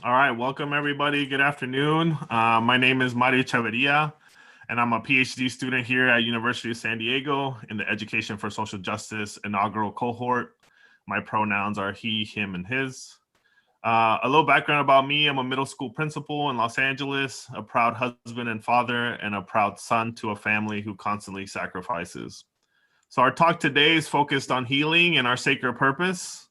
All right, welcome everybody. Good afternoon. My name is Mario Chaveria, and I'm a PhD student here at University of San Diego in the Education for Social Justice inaugural cohort. My pronouns are he, him, and his. A little background about me. I'm a middle school principal in Los Angeles, a proud husband and father, and a proud son to a family who constantly sacrifices. So our talk today is focused on healing and our sacred purpose.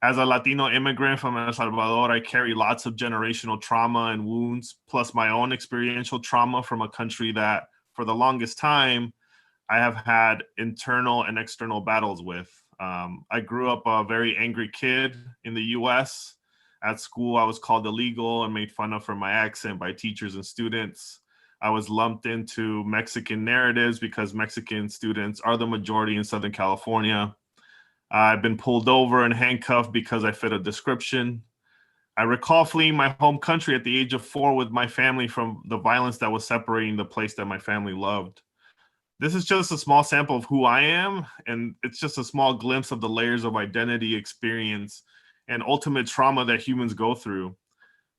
As a Latino immigrant from El Salvador, I carry lots of generational trauma and wounds, plus my own experiential trauma from a country that, for the longest time, I have had internal and external battles with. I grew up a very angry kid in the US. At school, I was called illegal and made fun of for my accent by teachers and students. I was lumped into Mexican narratives because Mexican students are the majority in Southern California. I've been pulled over and handcuffed because I fit a description. I recall fleeing my home country at the age of 4 with my family from the violence that was separating the place that my family loved. This is just a small sample of who I am, and it's just a small glimpse of the layers of identity, experience, and ultimate trauma that humans go through.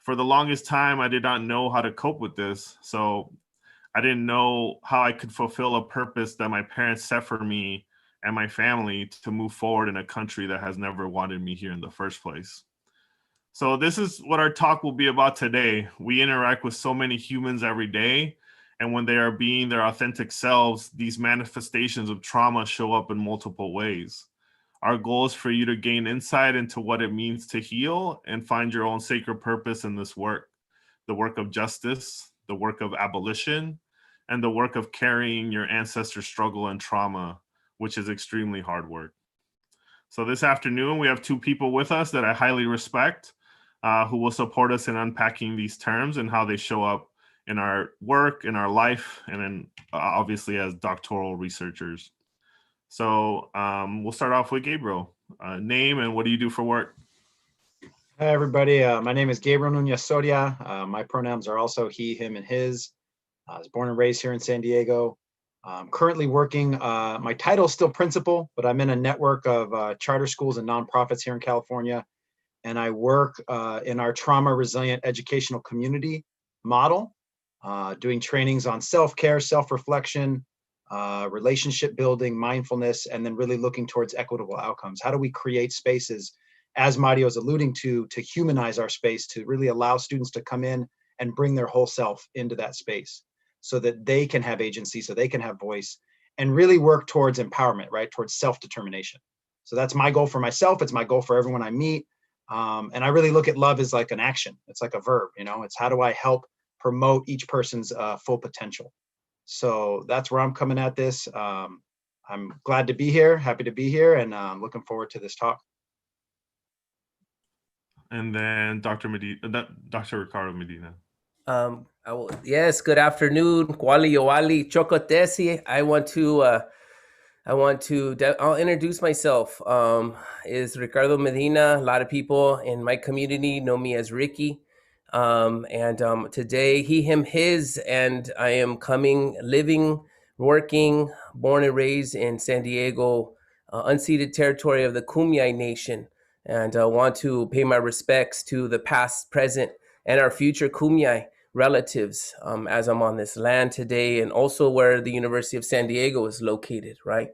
For the longest time, I did not know how to cope with this, so I didn't know how I could fulfill a purpose that my parents set for me and my family to move forward in a country that has never wanted me here in the first place. So this is what our talk will be about today. We interact with so many humans every day, and when they are being their authentic selves, these manifestations of trauma show up in multiple ways. Our goal is for you to gain insight into what it means to heal and find your own sacred purpose in this work, the work of justice, the work of abolition, and the work of carrying your ancestors' struggle and trauma, which is extremely hard work. So this afternoon, we have 2 people with us that I highly respect, who will support us in unpacking these terms and how they show up in our work, in our life, and in, obviously as doctoral researchers. So we'll start off with Gabriel. Name and what do you do for work? Hi, everybody. My name is Gabriel Yasoda. My pronouns are also he, him, and his. I was born and raised here in San Diego. I'm currently working, my title is still principal, but I'm in a network of charter schools and nonprofits here in California. And I work in our trauma resilient educational community model, doing trainings on self-care, self-reflection, relationship building, mindfulness, and then really looking towards equitable outcomes. How do we create spaces, as Mario is alluding to humanize our space, to really allow students to come in and bring their whole self into that space so that they can have agency, so they can have voice, and really work towards empowerment, right? Towards self-determination. So that's my goal for myself. It's my goal for everyone I meet. And I really look at love as like an action. It's like a verb, it's how do I help promote each person's full potential? So that's where I'm coming at this. I'm glad to be here, happy to be here, and looking forward to this talk. And then Dr. Ricardo Medina. Yes, good afternoon. Kwali Yoali Chokotesi. I'll introduce myself. Is Ricardo Medina. A lot of people in my community know me as Ricky. And today, he, him, his, and I am living, working, born and raised in San Diego, unceded territory of the Kumeyaay Nation. And I want to pay my respects to the past, present, and our future Kumeyaay relatives as I'm on this land today, and also where the University of San Diego is located, right?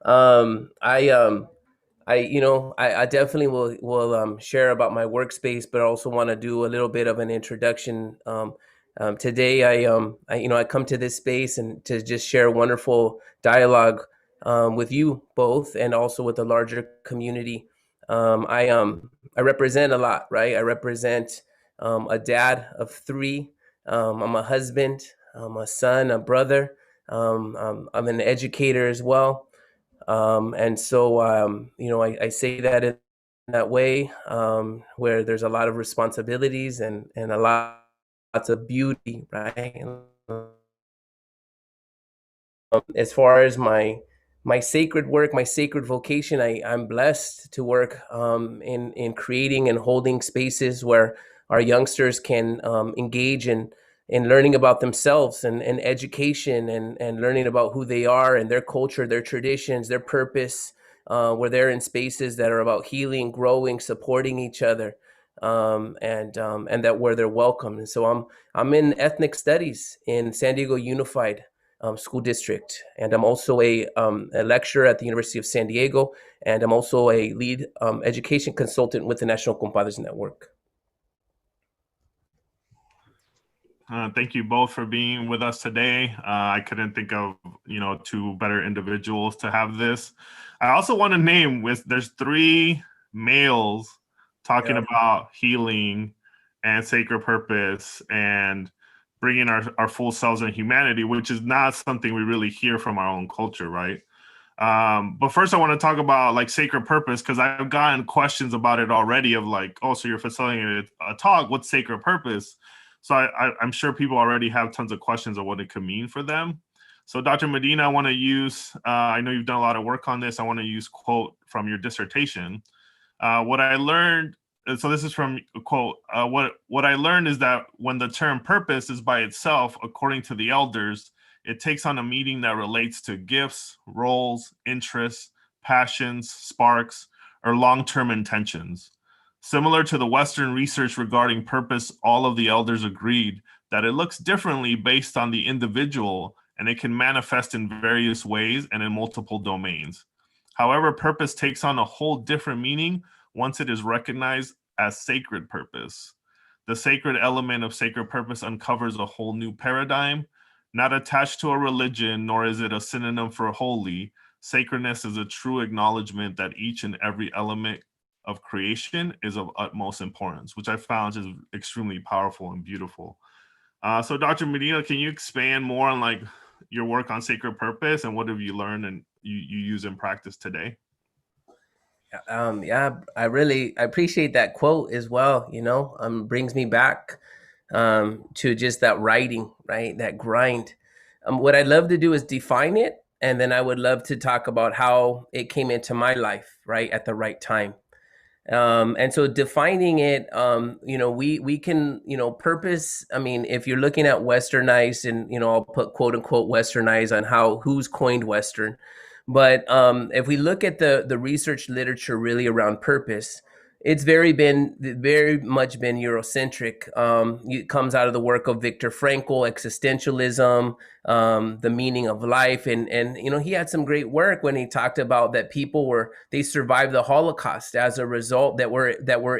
I definitely will share about my workspace, but I also want to do a little bit of an introduction. Today, I come to this space and to just share wonderful dialogue with you both, and also with the larger community. I represent a lot, right? I represent a dad of 3. I'm a husband, I'm a son, a brother. I'm an educator as well. And so, I say that in that way, where there's a lot of responsibilities and lots of beauty, right? As far as my sacred work, my sacred vocation, I'm blessed to work in creating and holding spaces where our youngsters can engage in learning about themselves and education and learning about who they are and their culture, their traditions, their purpose, where they're in spaces that are about healing, growing, supporting each other. and that where they're welcome. And so I'm in ethnic studies in San Diego Unified School District, and I'm also a lecturer at the University of San Diego, and I'm also a lead education consultant with the National Compadres Network. Thank you both for being with us today. I couldn't think of, two better individuals to have this. I also want to name there's 3 males talking about healing and sacred purpose and bringing our full selves and humanity, which is not something we really hear from our own culture, right? But first I want to talk about like sacred purpose, because I've gotten questions about it already of like, oh, so you're facilitating a talk, what's sacred purpose? So I'm sure people already have tons of questions of what it could mean for them. So Dr. Medina, I want to use, I know you've done a lot of work on this. I want to use quote from your dissertation. What I learned, so this is from a quote, what I learned is that when the term purpose is by itself, according to the elders, it takes on a meaning that relates to gifts, roles, interests, passions, sparks, or long-term intentions. Similar to the Western research regarding purpose, all of the elders agreed that it looks differently based on the individual, and it can manifest in various ways and in multiple domains. However, purpose takes on a whole different meaning once it is recognized as sacred purpose. The sacred element of sacred purpose uncovers a whole new paradigm, not attached to a religion, nor is it a synonym for holy. Sacredness is a true acknowledgement that each and every element of creation is of utmost importance, which I found just extremely powerful and beautiful. So Dr. Medina, can you expand more on like your work on sacred purpose and what have you learned and you use in practice today? Yeah, I appreciate that quote as well. Brings me back to just that writing, right? That grind. What I'd love to do is define it, and then I would love to talk about how it came into my life, right, at the right time. And so defining it, we can, purpose. I mean, if you're looking at westernized, and I'll put quote unquote westernized on who's coined Western, but if we look at the research literature really around purpose, it's very much been Eurocentric. It comes out of the work of Viktor Frankl, existentialism, the meaning of life, and he had some great work when he talked about that they survived the Holocaust as a result, that were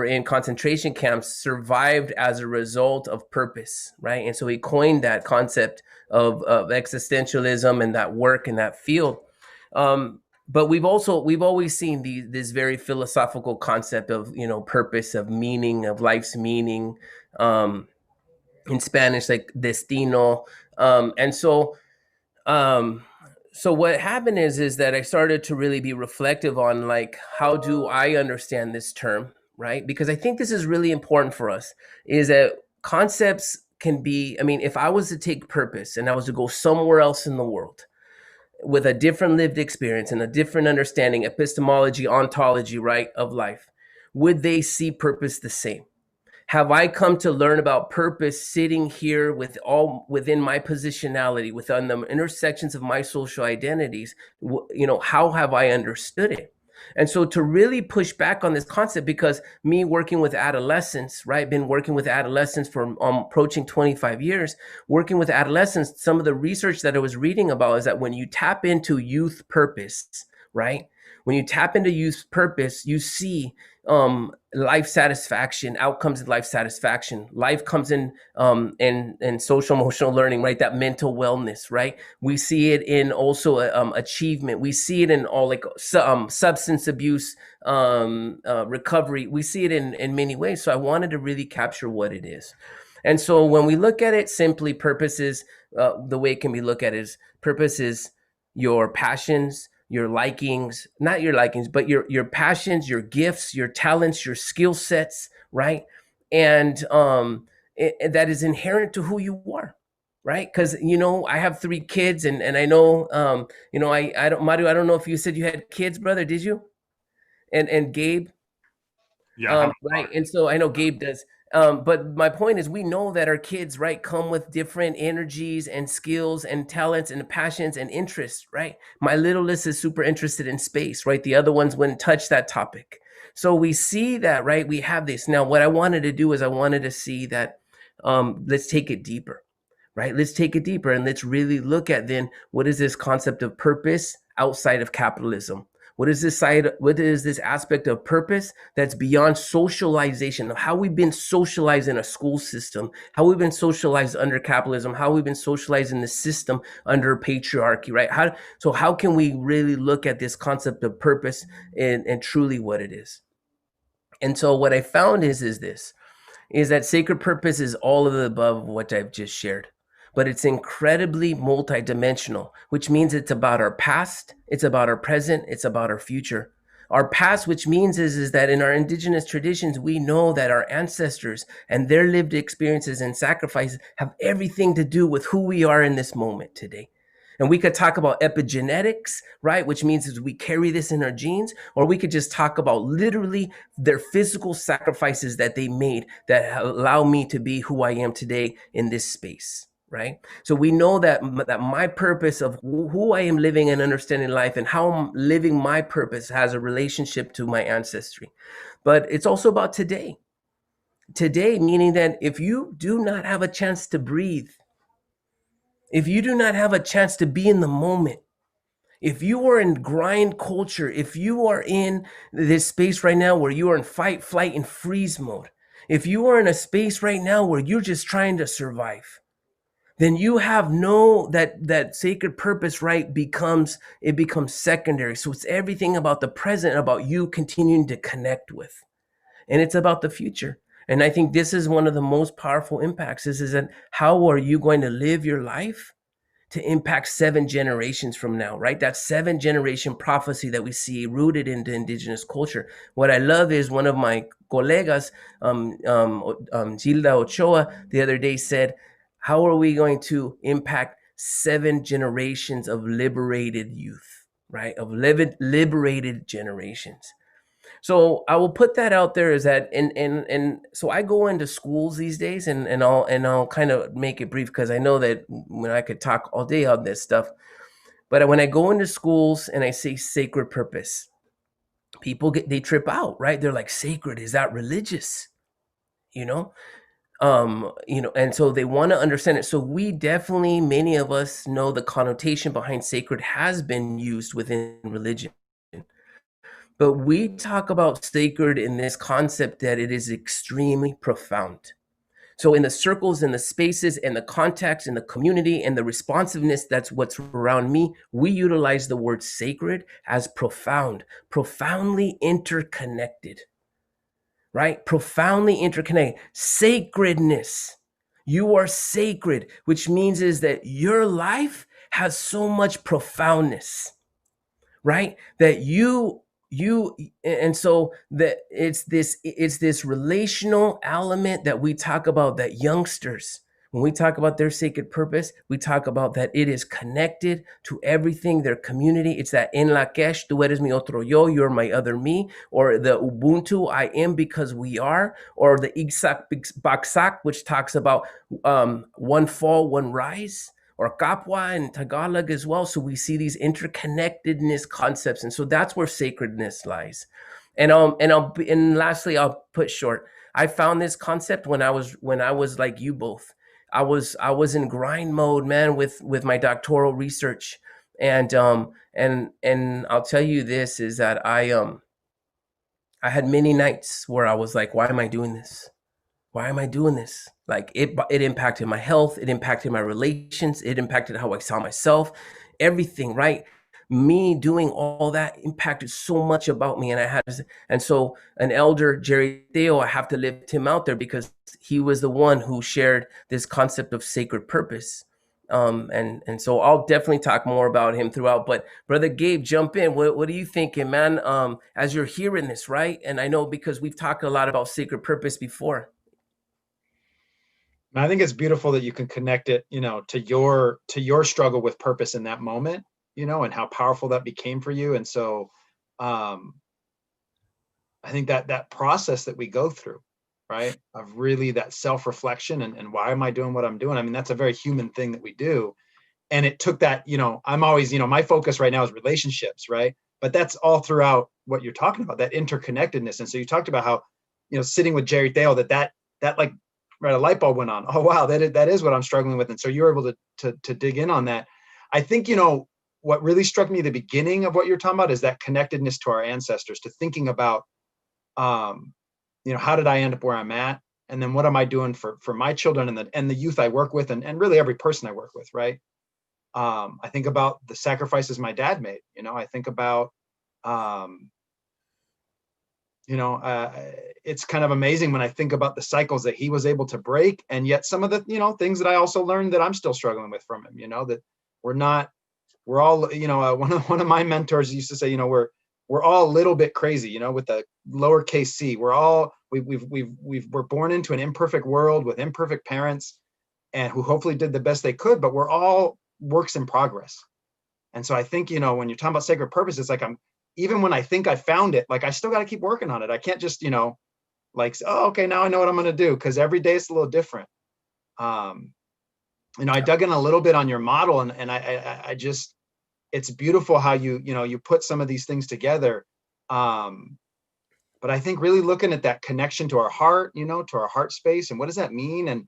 in concentration camps, survived as a result of purpose, right? And so he coined that concept of existentialism and that work in that field. But we've always seen this very philosophical concept of purpose, of meaning, of life's meaning, in Spanish like destino, and so what happened is that I started to really be reflective on like, how do I understand this term, right? Because I think this is really important for us, is that concepts can be, I mean, if I was to take purpose and I was to go somewhere else in the world with a different lived experience and a different understanding, epistemology, ontology, right, of life, would they see purpose the same? Have I come to learn about purpose sitting here within my positionality, within the intersections of my social identities? How have I understood it? And so to really push back on this concept, because me working with adolescents, right, been working with adolescents for approaching 25 years, working with adolescents, some of the research that I was reading about is that when you tap into youth purpose, right, when you tap into youth purpose, you see life satisfaction, outcomes in life satisfaction. Life comes in social emotional learning, right? That mental wellness, right? We see it in also achievement. We see it in all like substance abuse recovery. We see it in many ways. So I wanted to really capture what it is. And so when we look at it simply, purpose is, the way it can be looked at is, purpose is your passions, your likings, not your likings, but your passions, your gifts, your talents, your skill sets, right? And that is inherent to who you are, right? Because I have 3 kids, and I know I don't, Mario, I don't know if you said you had kids, brother, did you? And Gabe? Yeah. Right. And so I know Gabe does. But my point is, we know that our kids, right, come with different energies and skills and talents and passions and interests, right? My littlest is super interested in space, right? The other ones wouldn't touch that topic. So we see that, right? We have this. Now, what I wanted to do is I wanted to see that, let's take it deeper, right? Let's take it deeper and let's really look at then what is this concept of purpose outside of capitalism? What is this side? What is this aspect of purpose that's beyond socialization of how we've been socialized in a school system, how we've been socialized under capitalism, how we've been socialized in the system under patriarchy, right? How can we really look at this concept of purpose and truly what it is? And so what I found is that sacred purpose is all of the above of what I've just shared, but it's incredibly multidimensional, which means it's about our past, it's about our present, it's about our future. Our past, which means is that in our indigenous traditions, we know that our ancestors and their lived experiences and sacrifices have everything to do with who we are in this moment today. And we could talk about epigenetics, right? Which means is we carry this in our genes, or we could just talk about literally their physical sacrifices that they made that allow me to be who I am today in this space, right? So we know that my purpose of who I am living and understanding life and how I'm living my purpose has a relationship to my ancestry. But it's also about today. Today, meaning that if you do not have a chance to breathe, if you do not have a chance to be in the moment, if you are in grind culture, if you are in this space right now where you are in fight, flight, and freeze mode, if you are in a space right now where you're just trying to survive, then you have that sacred purpose, right, becomes secondary. So it's everything about the present, about you continuing to connect with. And it's about the future. And I think this is one of the most powerful impacts is that how are you going to live your life to impact 7 generations from now, right? That 7-generation prophecy that we see rooted into indigenous culture. What I love is one of my colegas, Gilda Ochoa, the other day said, how are we going to impact 7 generations of liberated youth, right? Of liberated generations. So I will put that out there is that and so I go into schools these days and I'll kind of make it brief because I know that when I could talk all day on this stuff. But when I go into schools and I say sacred purpose, they trip out, right? They're like, sacred, is that religious? You know? And so they want to understand it. So we definitely, many of us know the connotation behind sacred has been used within religion. But we talk about sacred in this concept that it is extremely profound. So in the circles and the spaces and the context and the community and the responsiveness, that's what's around me, we utilize the word sacred as profound, profoundly interconnected, right? Profoundly interconnected. Sacredness. You are sacred, which means is that your life has so much profoundness, right? That and so that it's this relational element that we talk about, that youngsters, when we talk about their sacred purpose, we talk about that it is connected to everything, their community. It's that en la kesh, tú eres mi otro yo, you're my other me, or the Ubuntu, I am because we are, or the Igsak Baksak, which talks about one fall, one rise, or Kapwa and Tagalog as well. So we see these interconnectedness concepts. And so that's where sacredness lies. And lastly, I'll put short. I found this concept when I was like you both. I was in grind mode, man, with my doctoral research. And I'll tell you this is that I had many nights where I was like, why am I doing this? Why am I doing this? Like it impacted my health. It impacted my relations. It impacted how I saw myself, everything, right? Me doing all that impacted so much about me. And so an elder, Jerry Theo, I have to lift him out there because he was the one who shared this concept of sacred purpose. And so I'll definitely talk more about him throughout, but Brother Gabe, jump in. What are you thinking, man? As you're hearing this, right? And I know because we've talked a lot about sacred purpose before. And I think it's beautiful that you can connect it, to your struggle with purpose in that moment, and how powerful that became for you. And so I think that process that we go through, right? Of really that self-reflection and why am I doing what I'm doing? I mean, that's a very human thing that we do. And it took that, I'm always, my focus right now is relationships, right? But that's all throughout what you're talking about, that interconnectedness. And so you talked about how, sitting with Jerry Thale, that like, right, a light bulb went on. Oh, wow, that is what I'm struggling with. And so you're able to dig in on that. I think, what really struck me at the beginning of what you're talking about is that connectedness to our ancestors, to thinking about, how did I end up where I'm at? And then what am I doing for my children and the youth I work with and really every person I work with, right? I think about the sacrifices my dad made. I think about, it's kind of amazing when I think about the cycles that he was able to break, and yet some of the, things that I also learned that I'm still struggling with from him. That we're all, one of my mentors used to say, we're all a little bit crazy, with the lowercase c. We're all we're born into an imperfect world with imperfect parents, and who hopefully did the best they could, but we're all works in progress. And so I think, when you're talking about sacred purpose, it's like even when I think I found it, like I still got to keep working on it. I can't just, like, oh, okay, now I know what I'm going to do, because every day it's a little different. I dug in a little bit on your model, and I just, it's beautiful how you put some of these things together. But I think really looking at that connection to our heart, to our heart space, and what does that mean? And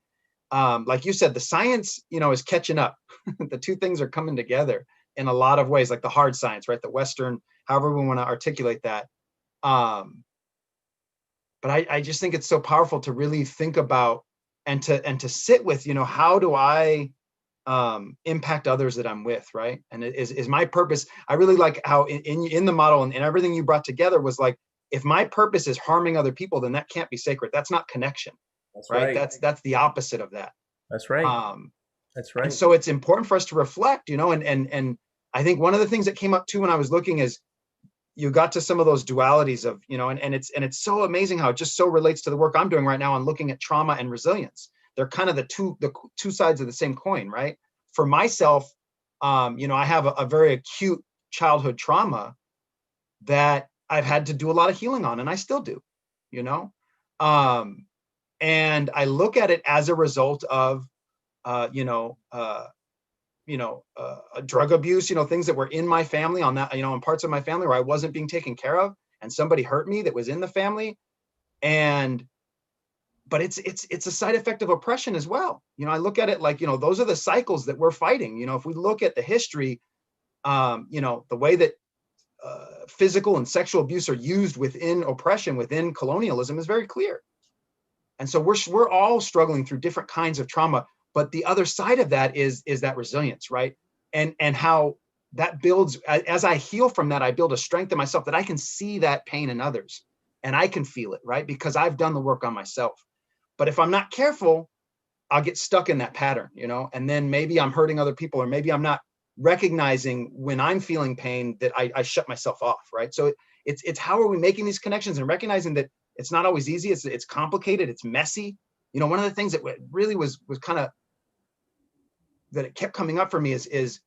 like you said, the science, is catching up. The two things are coming together in a lot of ways, like the hard science, right? The Western, however we want to articulate that. But I just think it's so powerful to really think about and to sit with, how do I impact others that I'm with, right? And it is my purpose. I really like how in the model and everything you brought together was like, if my purpose is harming other people, then that can't be sacred. That's not connection. That's right. That's the opposite of that. That's right. That's right. And so it's important for us to reflect, and I think one of the things that came up too when I was looking is you got to some of those dualities of, and it's so amazing how it just so relates to the work I'm doing right now on looking at trauma and resilience. They're kind of the two sides of the same coin, right? For myself, I have a very acute childhood trauma that I've had to do a lot of healing on, and I still do, and I look at it as a result of, drug abuse, things that were in my family on that, in parts of my family where I wasn't being taken care of, and somebody hurt me that was in the family. But it's a side effect of oppression as well. I look at it like, those are the cycles that we're fighting. If we look at the history, the way that physical and sexual abuse are used within oppression, within colonialism is very clear. And so we're all struggling through different kinds of trauma, but the other side of that is that resilience, right? And how that builds, as I heal from that, I build a strength in myself that I can see that pain in others and I can feel it, right? Because I've done the work on myself. But if I'm not careful, I'll get stuck in that pattern, and then maybe I'm hurting other people, or maybe I'm not recognizing when I'm feeling pain that I shut myself off, right? So it's how are we making these connections and recognizing that it's not always easy. It's complicated. It's messy. One of the things that really was kind of that it kept coming up for me is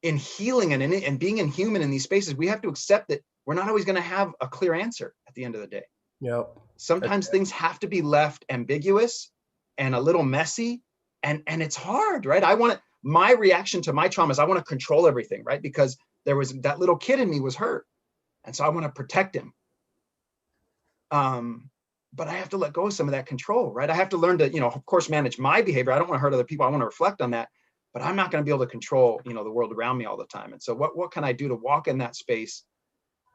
in healing and being in human in these spaces, we have to accept that we're not always going to have a clear answer at the end of the day. Yep. Sometimes things have to be left ambiguous and a little messy, and it's hard, right? My reaction to my trauma is I want to control everything, right? Because there was that little kid in me was hurt, and so I want to protect him. But I have to let go of some of that control, right? I have to learn to, of course, manage my behavior. I don't want to hurt other people. I want to reflect on that, but I'm not going to be able to control, the world around me all the time. And so what can I do to walk in that space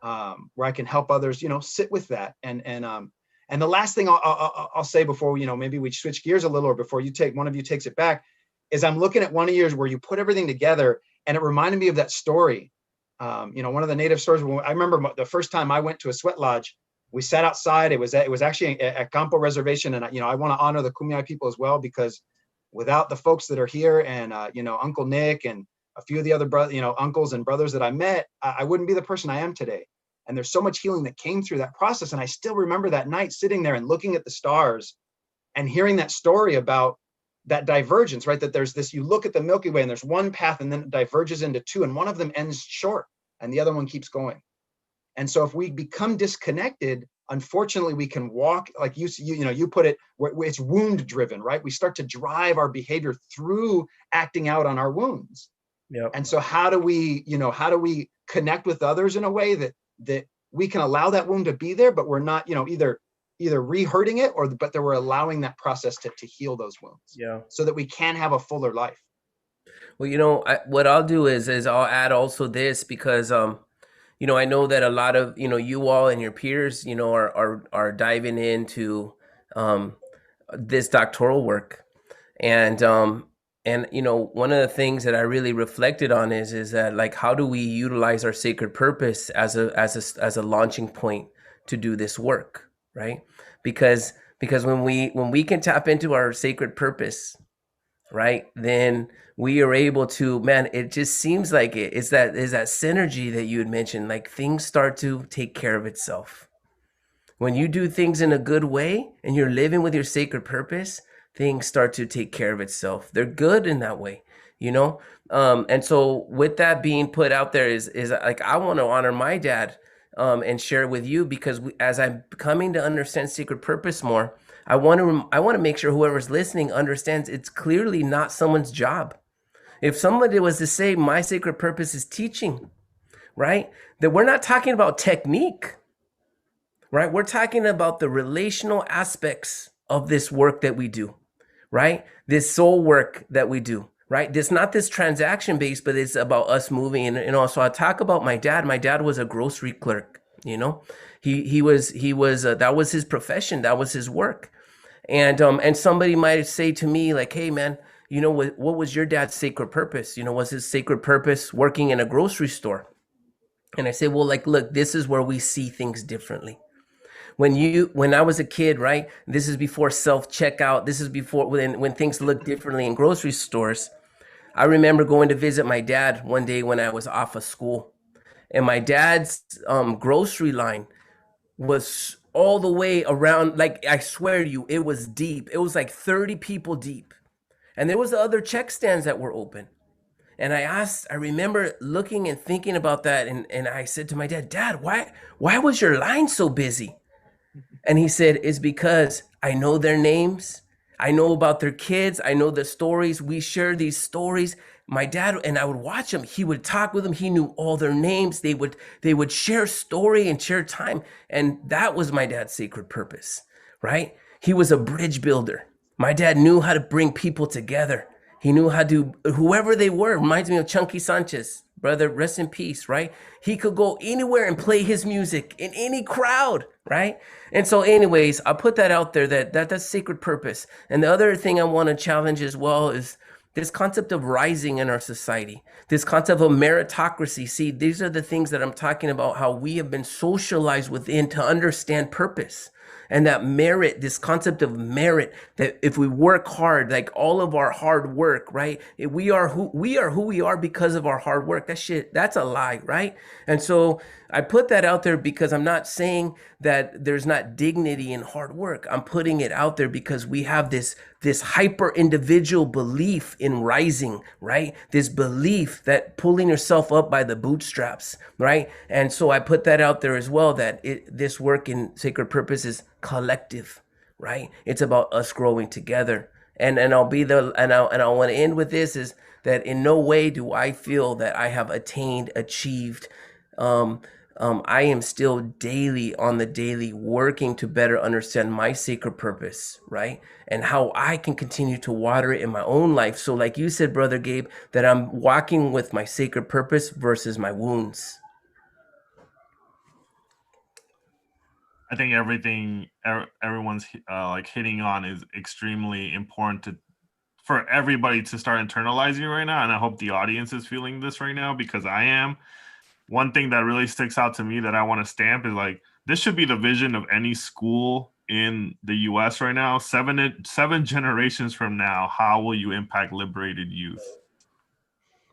where I can help others, sit with that? And the last thing I'll say before, maybe we switch gears a little, or before one of you takes it back, is I'm looking at one of yours where you put everything together, and it reminded me of that story. One of the native stories. I remember the first time I went to a sweat lodge, we sat outside. It was actually a Campo reservation, and I want to honor the Kumeyaay people as well, because without the folks that are here and Uncle Nick and a few of the other uncles and brothers that I met, I wouldn't be the person I am today. And there's so much healing that came through that process. And I still remember that night sitting there and looking at the stars and hearing that story about that divergence, right? That there's this, you look at the Milky Way and there's one path and then it diverges into two, and one of them ends short and the other one keeps going. And so if we become disconnected, unfortunately, we can walk, like you put it, it's wound driven, right? We start to drive our behavior through acting out on our wounds. Yep. And so how do we connect with others in a way that we can allow that wound to be there, but we're not, either re-hurting it, but that we're allowing that process to heal those wounds. Yeah. So that we can have a fuller life. Well, what I'll do is I'll add also this, because I know that a lot of you all and your peers are diving into this doctoral work, and one of the things that I really reflected on is that, like, how do we utilize our sacred purpose as a launching point to do this work, right? Because when we can tap into our sacred purpose, right, then we are able to, man, it just seems like is that synergy that you had mentioned. Like, things start to take care of itself. When you do things in a good way and you're living with your sacred purpose, things start to take care of itself. They're good in that way, and so with that being put out there is like, I want to honor my dad and share it with you, because as I'm coming to understand sacred purpose more, I want to make sure whoever's listening understands it's clearly not someone's job. If somebody was to say my sacred purpose is teaching, right, that we're not talking about technique, right? We're talking about the relational aspects of this work that we do, right? This soul work that we do, right? This not this transaction based, but it's about us moving. And also, I talk about my dad. My dad was a grocery clerk. He was that was his profession. That was his work. And somebody might say to me, like, hey man, what was your dad's sacred purpose? Was his sacred purpose working in a grocery store? And I say, well, like, look, this is where we see things differently. When I was a kid, right? This is before self-checkout. This is before when things look differently in grocery stores. I remember going to visit my dad one day when I was off of school, and my dad's grocery line was all the way around. Like, I swear to you, it was deep. It was like 30 people deep, and there was the other check stands that were open. And I remember looking and thinking about that, and I said to my dad, Dad, why was your line so busy? And he said, it's because I know their names. I know about their kids. I know the stories. We share these stories. My dad, and I would watch him. He would talk with them. He knew all their names. They would share story and share time. And that was my dad's sacred purpose, right? He was a bridge builder. My dad knew how to bring people together. He knew how to, whoever they were, reminds me of Chunky Sanchez, brother, rest in peace, right? He could go anywhere and play his music in any crowd, right? And so anyways, I'll put that out there, that's sacred purpose. And the other thing I want to challenge as well is this concept of rising in our society, this concept of meritocracy. See, these are the things that I'm talking about, how we have been socialized within to understand purpose. And that merit, this concept of merit, that if we work hard, like all of our hard work, right? We are who we are because of our hard work. That's a lie, right? And so I put that out there because I'm not saying that there's not dignity in hard work. I'm putting it out there because we have this hyper individual belief in rising, right? This belief that pulling yourself up by the bootstraps, right? And so I put that out there as well, that this work in sacred purpose is collective, right? It's about us growing together. And I want to end with this, is that in no way do I feel that I have achieved. I am still on the daily working to better understand my sacred purpose, right? And how I can continue to water it in my own life. So like you said, Brother Gabe, that I'm walking with my sacred purpose versus my wounds. I think everyone's like hitting on is extremely important for everybody to start internalizing right now. And I hope the audience is feeling this right now, because I am. One thing that really sticks out to me that I want to stamp is, like, this should be the vision of any school in the US right now. Seven generations from now, how will you impact liberated youth?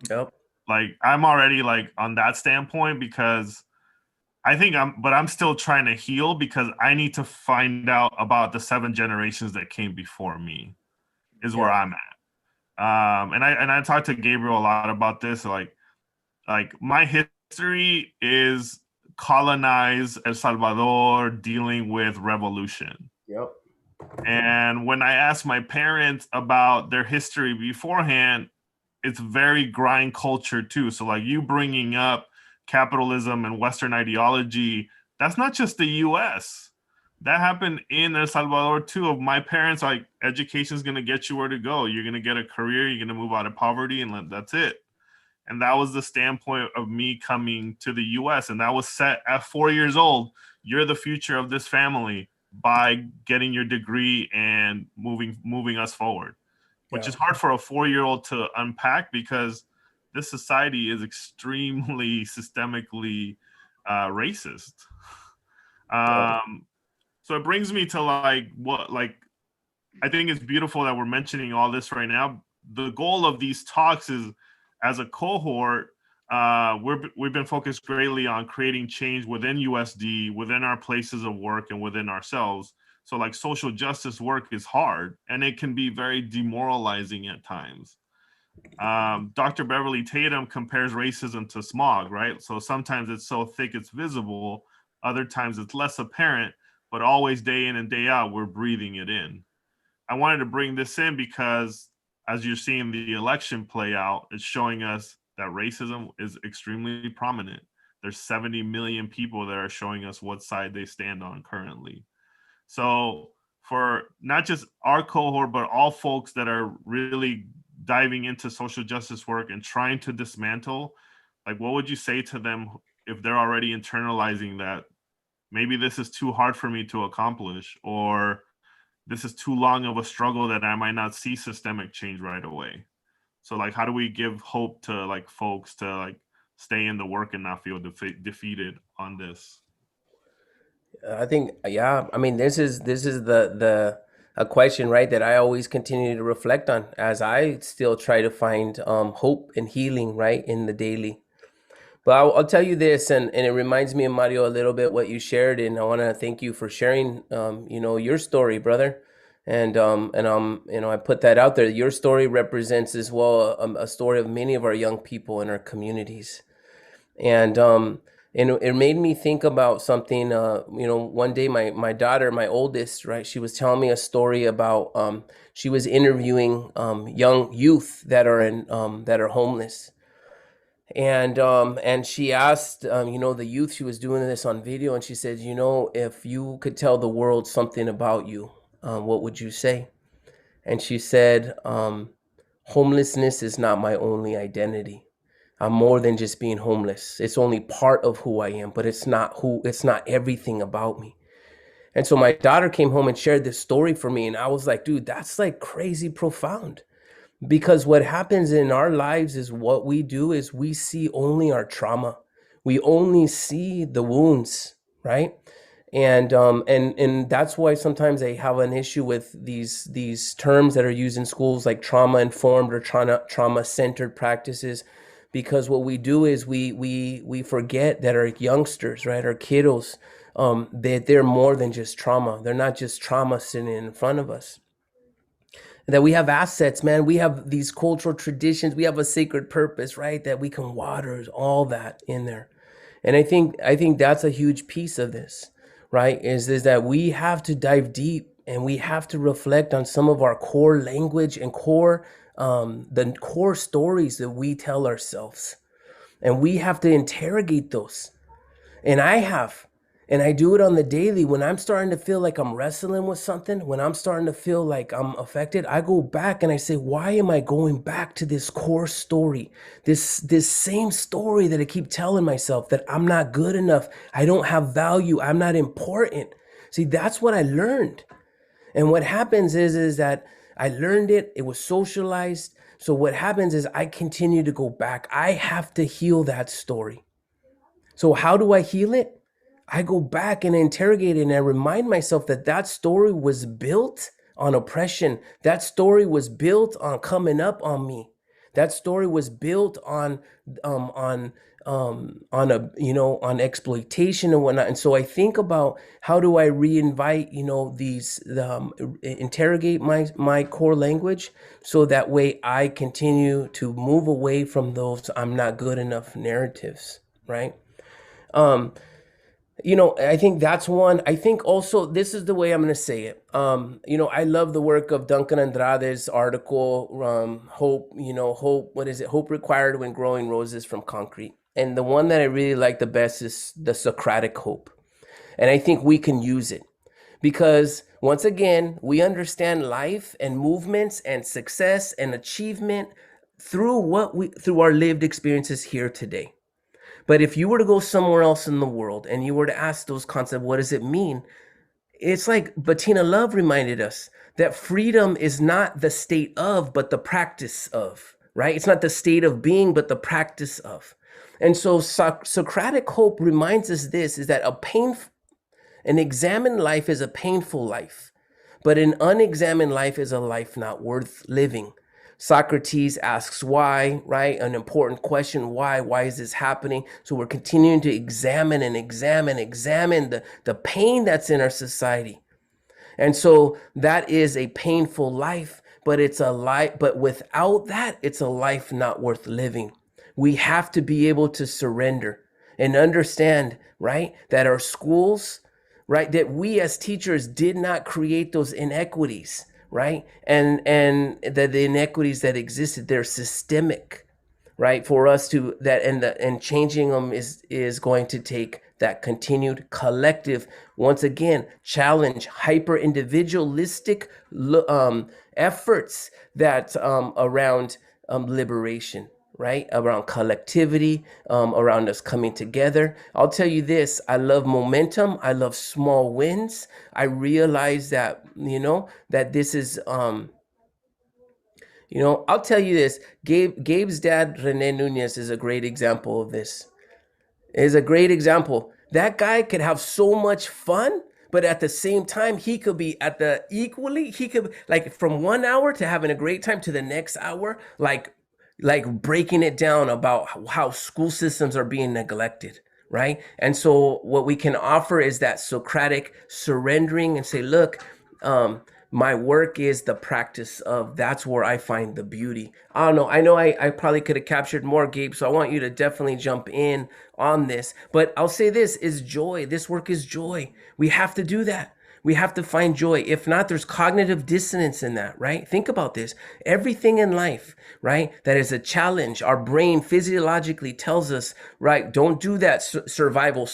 Yep. Like, I'm already like on that standpoint, because I'm still trying to heal, because I need to find out about the 7 generations that came before me is where I'm at. And I talked to Gabriel a lot about this. Like my history is colonized El Salvador dealing with revolution. Yep. And when I asked my parents about their history beforehand, it's very grind culture too. So like you bringing up capitalism and Western ideology, that's not just the US. That happened in El Salvador too. Of my parents, like education is going to get you where to go. You're going to get a career. You're going to move out of poverty, and that's it. And that was the standpoint of me coming to the US. And that was set at 4 years old. You're the future of this family by getting your degree and moving us forward, which is hard for a 4-year-old to unpack because this society is extremely systemically racist. So it brings me to I think it's beautiful that we're mentioning all this right now. The goal of these talks is, as a cohort, we've been focused greatly on creating change within USD, within our places of work, and within ourselves. So like social justice work is hard, and it can be very demoralizing at times. Dr. Beverly Tatum compares racism to smog, right? So sometimes it's so thick it's visible, other times it's less apparent, but always day in and day out, we're breathing it in. I wanted to bring this in because as you're seeing the election play out, it's showing us that racism is extremely prominent. There's 70 million people that are showing us what side they stand on currently. So for not just our cohort, but all folks that are really diving into social justice work and trying to dismantle, like what would you say to them if they're already internalizing that maybe this is too hard for me to accomplish, or this is too long of a struggle that I might not see systemic change right away? So like, how do we give hope to like folks to like stay in the work and not feel defeated on this? I think, yeah, I mean, this is the a question, right, that I always continue to reflect on as I still try to find hope and healing, right, in the daily. But I'll tell you this, and it reminds me of Mario a little bit what you shared, and I want to thank you for sharing, your story, brother. And I put that out there. Your story represents as well a story of many of our young people in our communities, and it made me think about something. One day my daughter, my oldest, right, she was telling me a story about she was interviewing young youth that are homeless. And she asked, the youth, she was doing this on video, and she said, if you could tell the world something about you, what would you say? And she said, homelessness is not my only identity. I'm more than just being homeless. It's only part of who I am, but it's not everything about me. And so my daughter came home and shared this story for me, and I was like, dude, that's like crazy profound. Because what happens in our lives is what we do is we see only our trauma. We only see the wounds, right? And that's why sometimes I have an issue with these terms that are used in schools like trauma informed or trauma centered practices, because what we do is we forget that our youngsters, right, our kiddos, that they're more than just trauma. They're not just trauma sitting in front of us. That we have assets, man. We have these cultural traditions. We have a sacred purpose, right? That we can water all that in there. And I think that's a huge piece of this, right? Is that we have to dive deep and we have to reflect on some of our core language and the core stories that we tell ourselves. And we have to interrogate those. And I do it on the daily. When I'm starting to feel like I'm wrestling with something, when I'm starting to feel like I'm affected, I go back and I say, why am I going back to this core story? This same story that I keep telling myself, that I'm not good enough, I don't have value, I'm not important. See, that's what I learned. And what happens is that I learned it, it was socialized. So what happens is I continue to go back. I have to heal that story. So how do I heal it? I go back and interrogate it, and I remind myself that story was built on oppression. That story was built on coming up on me. That story was built on exploitation and whatnot. And so I think about, how do I reinvite, interrogate my core language, so that way I continue to move away from those I'm not good enough narratives, right? I think that's one. I think also, this is the way I'm going to say it. I love the work of Duncan Andrade's article, Hope, Hope, what is it? Hope Required When Growing Roses from Concrete. And the one that I really like the best is the Socratic Hope. And I think we can use it because, once again, we understand life and movements and success and achievement through our lived experiences here today. But if you were to go somewhere else in the world and you were to ask those concepts, what does it mean? It's like Bettina Love reminded us that freedom is not the state of, but the practice of, right? It's not the state of being, but the practice of. And so Socratic Hope reminds us this, is that an examined life is a painful life, but an unexamined life is a life not worth living. Socrates asks why, right? An important question, why? Why is this happening? So we're continuing to examine the pain that's in our society. And so that is a painful life, but but without that, it's a life not worth living. We have to be able to surrender and understand, right, that our schools, right, that we as teachers did not create those inequities, right? And that the inequities that existed, they're systemic, right? For us to and changing them is going to take that continued collective, once again, challenge, hyper individualistic efforts that around liberation, right? Around collectivity, around us coming together. I'll tell you this, I love momentum. I love small wins. I realize that, that this is, I'll tell you this, Gabe's dad, Rene Nunez, is a great example of this. Is a great example. That guy could have so much fun, but at the same time, he could be he could, like, from 1 hour to having a great time to the next hour, like breaking it down about how school systems are being neglected, right? And so what we can offer is that Socratic surrendering and say, look, my work is the practice of, that's where I find the beauty. I don't know. I know I probably could have captured more, Gabe, so I want you to definitely jump in on this. But I'll say this is joy. This work is joy. We have to do that. We have to find joy. If not, there's cognitive dissonance in that, right? Think about this. Everything in life, right, that is a challenge, our brain physiologically tells us, right, don't do that. Survival,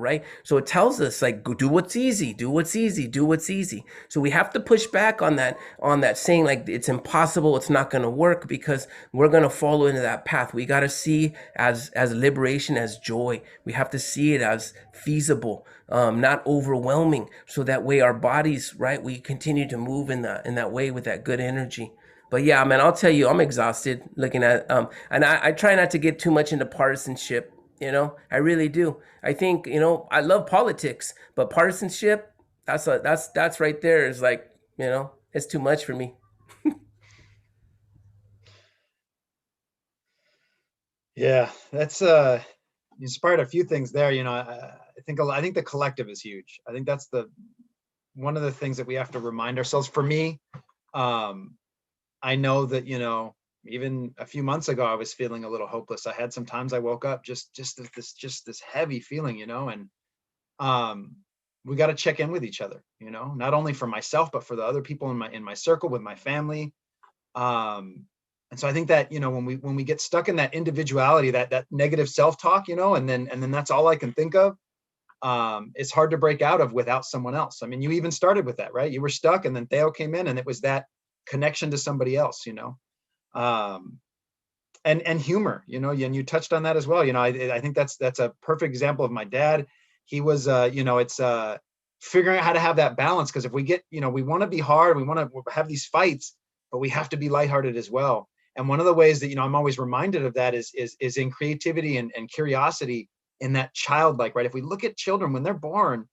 right? So it tells us, like, go do what's easy, do what's easy, do what's easy. So we have to push back on that saying, like, it's impossible, it's not going to work, because we're going to follow into that path. We got to see as liberation as joy. We have to see it as feasible, not overwhelming, so that way our bodies, right, we continue to move in that way with that good energy. But yeah, man, I'll tell you, I'm exhausted looking at and I try not to get too much into partisanship. I really do. I think, I love politics, but partisanship, that's right there is like, it's too much for me. Yeah, that's inspired a few things there. I think the collective is huge. I think that's one of the things that we have to remind ourselves. For me, I know that, even a few months ago, I was feeling a little hopeless. I had some times I woke up just this heavy feeling, and we got to check in with each other, not only for myself, but for the other people in my circle, with my family. And so I think that, when we get stuck in that individuality, that negative self-talk, and then that's all I can think of, it's hard to break out of without someone else. I mean, you even started with that, right? You were stuck, and then Theo came in, and it was that connection to somebody else, and humor, and you touched on that as well. I think that's a perfect example of my dad. He was, it's figuring out how to have that balance, because if we get, we want to be hard, we want to have these fights, but we have to be lighthearted as well. And one of the ways that, I'm always reminded of that is in creativity and curiosity, in that childlike, right? If we look at children when they're born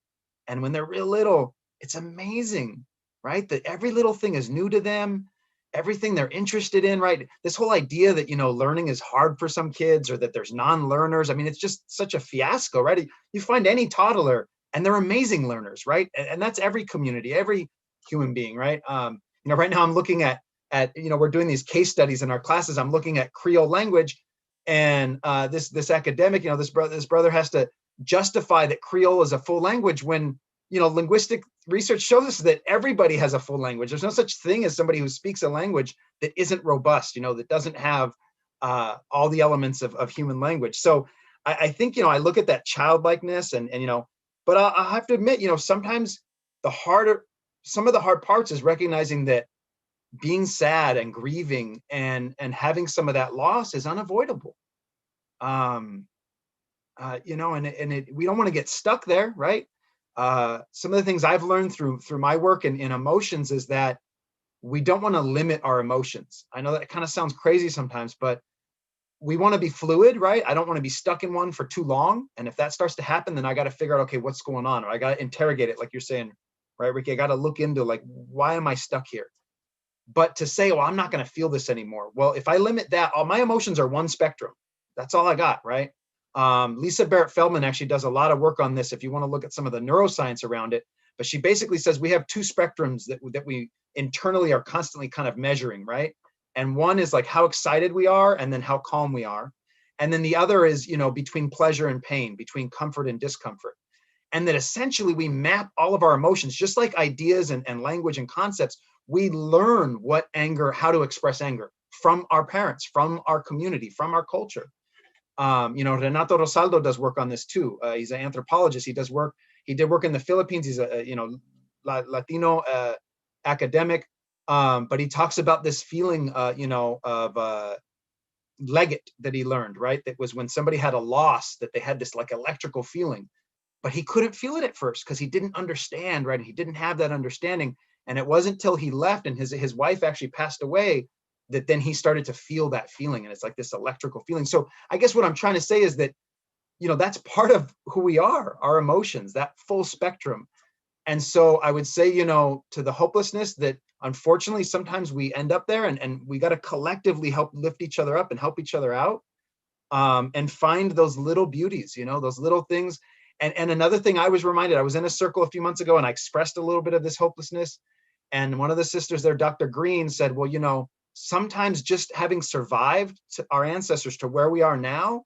and when they're real little, it's amazing, right? That every little thing is new to them, everything they're interested in, right? This whole idea that, learning is hard for some kids, or that there's non-learners. I mean, it's just such a fiasco, right? You find any toddler and they're amazing learners, right? And that's every community, every human being, right? Right now I'm looking at, we're doing these case studies in our classes. I'm looking at Creole language, and this academic, this brother has to justify that Creole is a full language when, linguistic research shows us that everybody has a full language. There's no such thing as somebody who speaks a language that isn't robust, that doesn't have all the elements of human language. So I think, I look at that childlikeness and but I'll have to admit, sometimes some of the hard parts is recognizing that being sad and grieving and having some of that loss is unavoidable. We don't want to get stuck there, right? Some of the things I've learned through my work in emotions is that we don't want to limit our emotions. I know that kind of sounds crazy sometimes, but we want to be fluid, right? I don't want to be stuck in one for too long. And if that starts to happen, then I got to figure out, okay, what's going on? Or I got to interrogate it, like you're saying, right, Ricky? I got to look into, like, why am I stuck here? But to say, well, I'm not going to feel this anymore. Well, if I limit that, all my emotions are one spectrum. That's all I got, right? Lisa Barrett Feldman actually does a lot of work on this if you want to look at some of the neuroscience around it. But she basically says we have two spectrums that we internally are constantly kind of measuring, right? And one is like how excited we are and then how calm we are. And then the other is, between pleasure and pain, between comfort and discomfort. And that essentially we map all of our emotions, just like ideas and language and concepts. We learn how to express anger from our parents, from our community, from our culture. Renato Rosaldo does work on this too. He's an anthropologist. He did work in the Philippines. He's a, Latino academic. But he talks about this feeling, of legate that he learned, right? That was when somebody had a loss, that they had this like electrical feeling, but he couldn't feel it at first because he didn't understand, right? He didn't have that understanding. And it wasn't till he left and his wife actually passed away that then he started to feel that feeling. And it's like this electrical feeling. So I guess what I'm trying to say is that, that's part of who we are, our emotions, that full spectrum. And so I would say, to the hopelessness, that unfortunately sometimes we end up there and we got to collectively help lift each other up and help each other out, and find those little beauties, those little things. And another thing I was reminded, I was in a circle a few months ago and I expressed a little bit of this hopelessness. And one of the sisters there, Dr. Green, said, well, sometimes just having survived our ancestors to where we are now,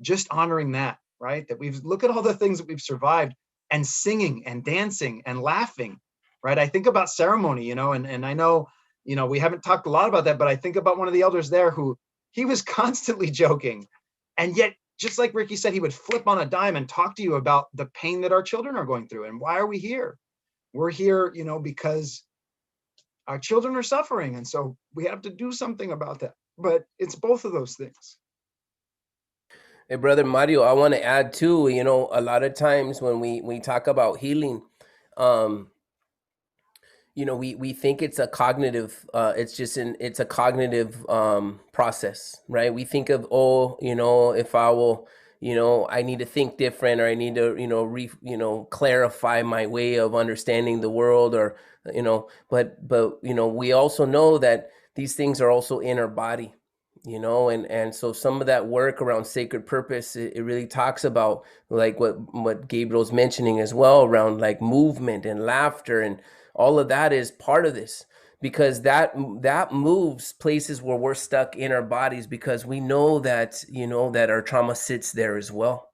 just honoring that, right? That look at all the things that we've survived and singing and dancing and laughing, right? I think about ceremony, and I know, we haven't talked a lot about that, but I think about one of the elders there who he was constantly joking. And yet, just like Ricky said, he would flip on a dime and talk to you about the pain that our children are going through. And why are we here? We're here, because our children are suffering. And so we have to do something about that. But it's both of those things. Hey, brother Mario, I want to add too, a lot of times when we talk about healing, we think it's a cognitive, it's a cognitive process, right? We think of, if I will, I need to think different, or I need to, clarify my way of understanding the world, or, but we also know that these things are also in our body, and so some of that work around sacred purpose, it really talks about like what Gabriel's mentioning as well, around like movement and laughter, and all of that is part of this, because that moves places where we're stuck in our bodies, because we know that, that our trauma sits there as well.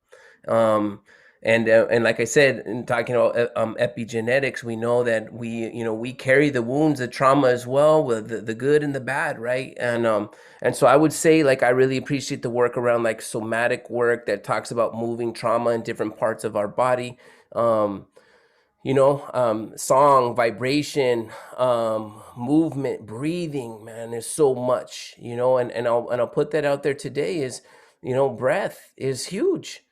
And like I said, in talking about epigenetics, we know that we carry the wounds, the trauma as well, with the good and the bad, right? And so I would say, like, I really appreciate the work around like somatic work that talks about moving trauma in different parts of our body. Song, vibration, movement, breathing, man, there's so much, and I'll put that out there today is, breath is huge.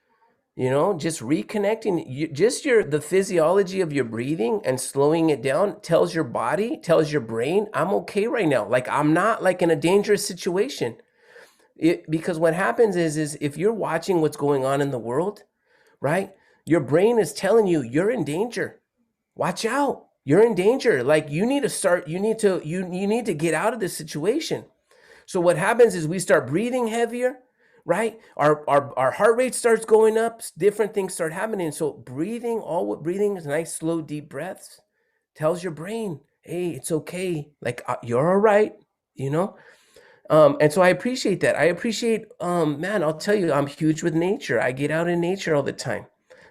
Just reconnecting, the physiology of your breathing and slowing it down tells your body, tells your brain, I'm okay right now. Like, I'm not like in a dangerous situation. Because what happens is if you're watching what's going on in the world, right? Your brain is telling you you're in danger. Watch out. You're in danger. Like, you need to get out of this situation. So what happens is we start breathing heavier, right? Our heart rate starts going up, different things start happening. So breathing is nice, slow, deep breaths, tells your brain, hey, it's okay. Like, you're all right, And so I appreciate that. I appreciate, man, I'll tell you, I'm huge with nature. I get out in nature all the time.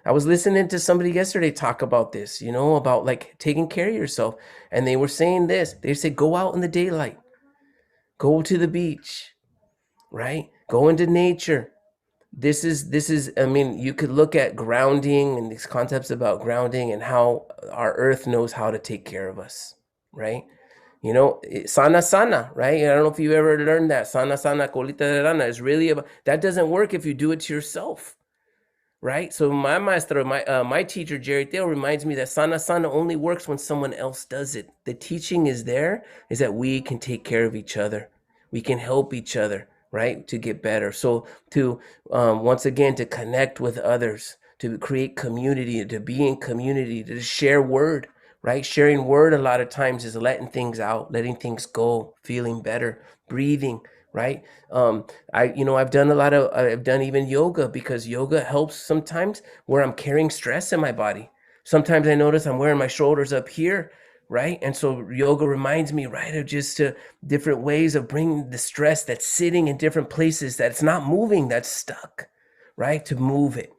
I was listening to somebody yesterday talk about this, you know, about like taking care of yourself. And they were saying this. They said, go out in the daylight, go to the beach, right? Go into nature. This is, I mean, you could look at grounding and these concepts about grounding and how our earth knows how to take care of us, right? You know, sana sana, right? I don't know if you ever learned that. Sana sana, colita de rana is really about, that doesn't work if you do it to yourself, right? So my maestro, my teacher, Jerry Thiel, reminds me that sana sana only works when someone else does it. The teaching is there, is that we can take care of each other. We can help each other, right? To get better. So to, once again, to connect with others, to create community, to be in community, to share word, right? Sharing word a lot of times is letting things out, letting things go, feeling better, breathing, right? I've done I've done even yoga, because yoga helps sometimes where I'm carrying stress in my body. Sometimes I notice I'm wearing my shoulders up here, right? And so yoga reminds me, right, of just different ways of bringing the stress that's sitting in different places, that's not moving, that's stuck, right? To move it,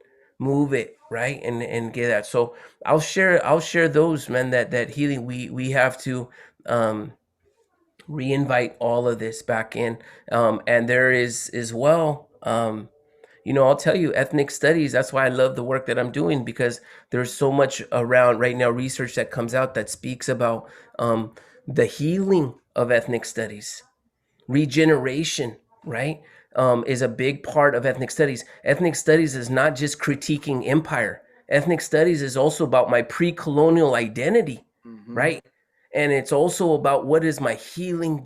right? And get that. So I'll share those, man, that healing, we have to reinvite all of this back in. And there is as well, I'll tell you, ethnic studies, that's why I love the work that I'm doing, because there's so much around right now, research that comes out that speaks about the healing of ethnic studies. Regeneration, right, is a big part of ethnic studies. Ethnic studies is not just critiquing empire. Ethnic studies is also about my pre-colonial identity, right? And it's also about what does my healing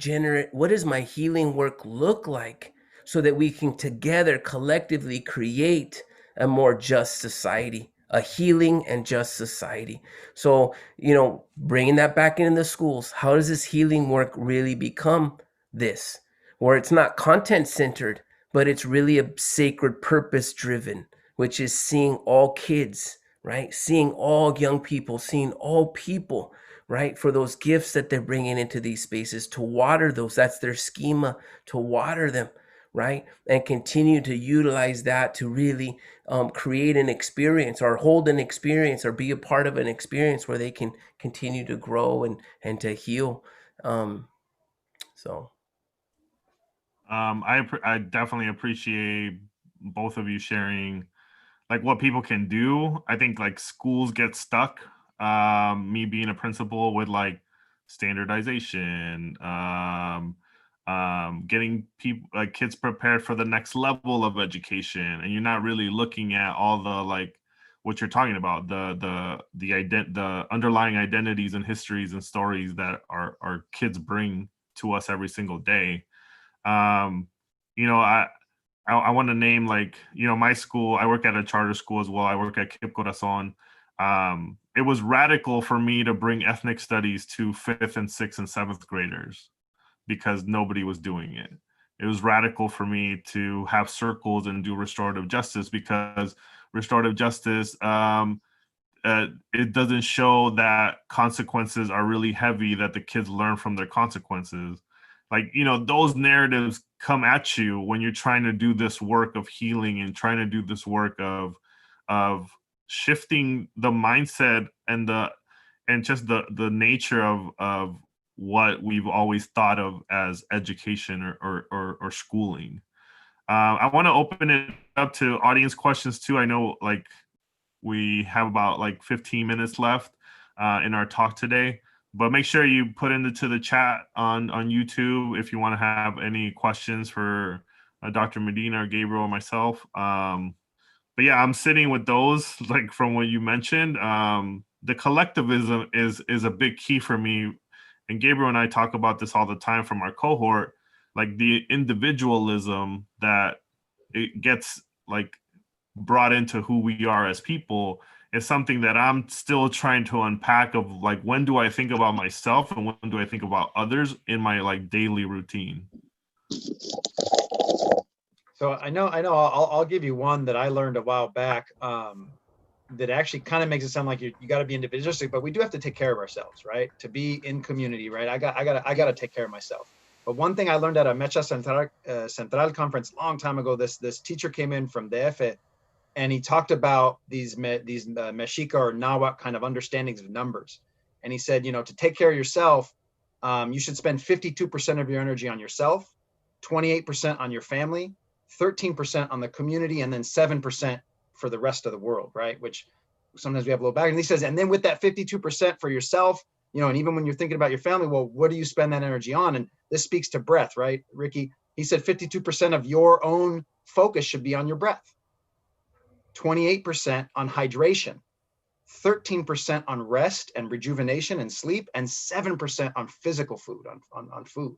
work look like, so that we can together collectively create a more just society, a healing and just society. So, bringing that back into the schools, how does this healing work really become this, where it's not content centered, but it's really a sacred purpose driven, which is seeing all kids, right? Seeing all young people, seeing all people, right? For those gifts that they're bringing into these spaces, to water those, that's their schema, to water them, right? And continue to utilize that to really create an experience, or hold an experience, or be a part of an experience where they can continue to grow and to heal. So. I definitely appreciate both of you sharing like what people can do. I think like schools get stuck. Me being a principal, with like standardization, getting people like kids prepared for the next level of education, and you're not really looking at all the like what you're talking about, the underlying identities and histories and stories that our kids bring to us every single day. um you know I want to name, like, my school. I work at a charter school as well. I work at Kip Corazon. It was radical for me to bring ethnic studies to 5th and 6th and 7th graders, because nobody was doing it. It was radical for me to have circles and do restorative justice, because restorative justice, it doesn't show that consequences are really heavy, that the kids learn from their consequences. Like, those narratives come at you when you're trying to do this work of healing and trying to do this work of shifting the mindset and just the nature of what we've always thought of as education or schooling. I want to open it up to audience questions too. I know, like, we have about like 15 minutes left in our talk today, but make sure you put into the chat on YouTube if you want to have any questions for Dr. Medina or Gabriel or myself. But yeah, I'm sitting with those, like, from what you mentioned. The collectivism is a big key for me, and Gabriel and I talk about this all the time from our cohort, like the individualism that it gets like brought into who we are as people is something that I'm still trying to unpack, of like, when do I think about myself and when do I think about others in my like daily routine. So I know I'll give you one that I learned a while back, that actually kind of makes it sound like you got to be individualistic, but we do have to take care of ourselves, right? To be in community, right? I got to take care of myself. But one thing I learned at a Mecha Central conference a long time ago, this teacher came in from DF, and he talked about these Mexica or Nahuatl kind of understandings of numbers. And he said, to take care of yourself, you should spend 52% of your energy on yourself, 28% on your family, 13% on the community, and then 7% for the rest of the world, right? Which sometimes we have a little back. And he says, and then with that 52% for yourself, and even when you're thinking about your family, well, what do you spend that energy on? And this speaks to breath, right, Ricky? He said 52% of your own focus should be on your breath, 28% on hydration, 13% on rest and rejuvenation and sleep, and 7% on physical food, on food.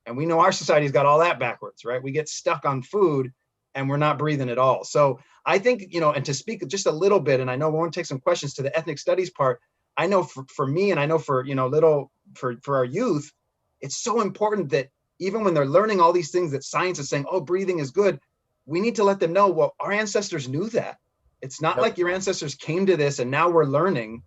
And we know our society's got all that backwards, right? We get stuck on food and we're not breathing at all. So I think, and to speak just a little bit, and I know we want to take some questions to the ethnic studies part. I know for me, and I know for, for our youth, it's so important that even when they're learning all these things that science is saying, oh, breathing is good, we need to let them know, well, our ancestors knew that. It's not like your ancestors came to this and now we're learning,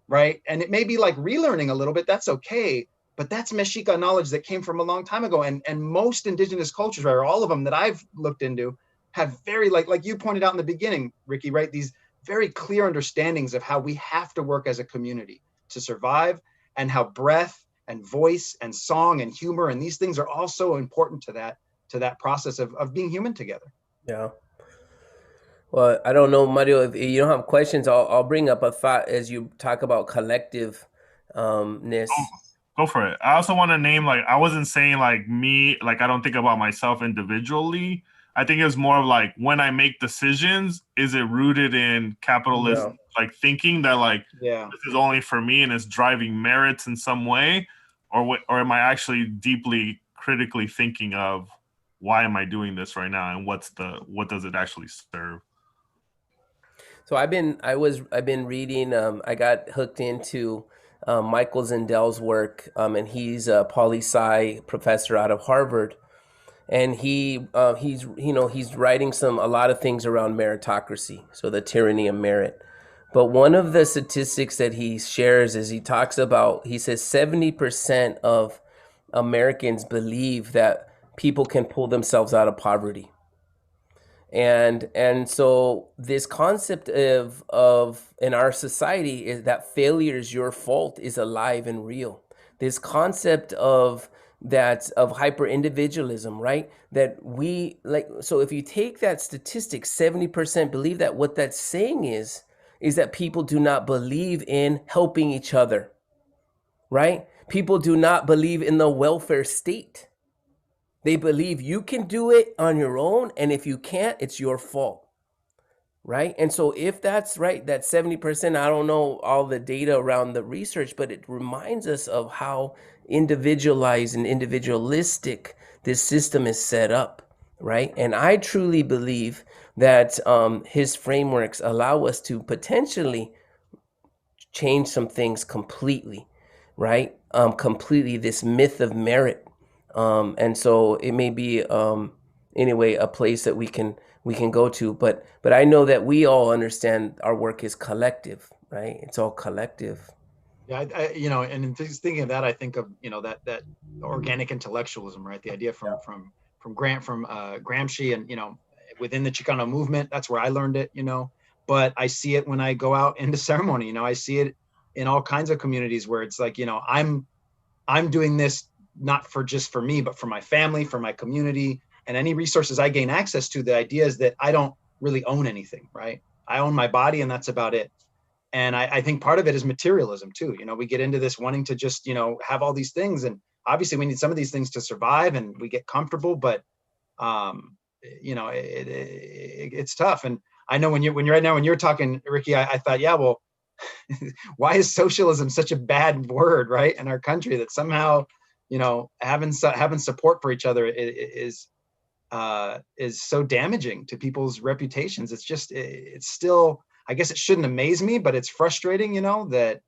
right? And it may be like relearning a little bit, that's okay. But that's Mexica knowledge that came from a long time ago. And most indigenous cultures, right, or all of them that I've looked into, have very, like you pointed out in the beginning, Ricky, right, these very clear understandings of how we have to work as a community to survive, and how breath and voice and song and humor and these things are also important to that process of being human together. Yeah. Well, I don't know, Mario, if you don't have questions, I'll bring up a thought as you talk about collectiveness. Go for it. I also want to name, like, I wasn't saying like me, like I don't think about myself individually. I think it's more of like when I make decisions, is it rooted in capitalist like thinking that like this is only for me and it's driving merits in some way, or am I actually deeply critically thinking of why am I doing this right now and what does it actually serve? So I've been reading. I got hooked into Michael Zendel's work, and he's a poli-sci professor out of Harvard, and he's writing a lot of things around meritocracy, so the tyranny of merit. But one of the statistics that he shares is he says 70% of Americans believe that people can pull themselves out of poverty. And so this concept of in our society is that failure is your fault is alive and real. This concept of hyper individualism, right? That we like, so if you take that statistic, 70% believe that, what that's saying is that people do not believe in helping each other, right? People do not believe in the welfare state. They believe you can do it on your own, and if you can't, it's your fault, right? And so if that's right, that 70%, I don't know all the data around the research, but it reminds us of how individualized and individualistic this system is set up, right? And I truly believe that his frameworks allow us to potentially change some things completely, right? Completely, this myth of merit. And so it may be anyway a place that we can go to, but I know that we all understand our work is collective, right? It's all collective. Yeah, and in thinking of that, I think of that organic intellectualism, right? The idea from Gramsci, and within the Chicano movement, that's where I learned it. But I see it when I go out into ceremony. I see it in all kinds of communities where it's like, I'm doing this not just for me, but for my family, for my community, and any resources I gain access to. The idea is that I don't really own anything, right? I own my body, and that's about it. And I think part of it is materialism too. We get into this wanting to just, have all these things, and obviously we need some of these things to survive, and we get comfortable, but it's tough. And I know when you're talking, Ricky, I thought, yeah, well, why is socialism such a bad word, right, in our country, that somehow having support for each other is so damaging to people's reputations. It's still, I guess it shouldn't amaze me, but it's frustrating, that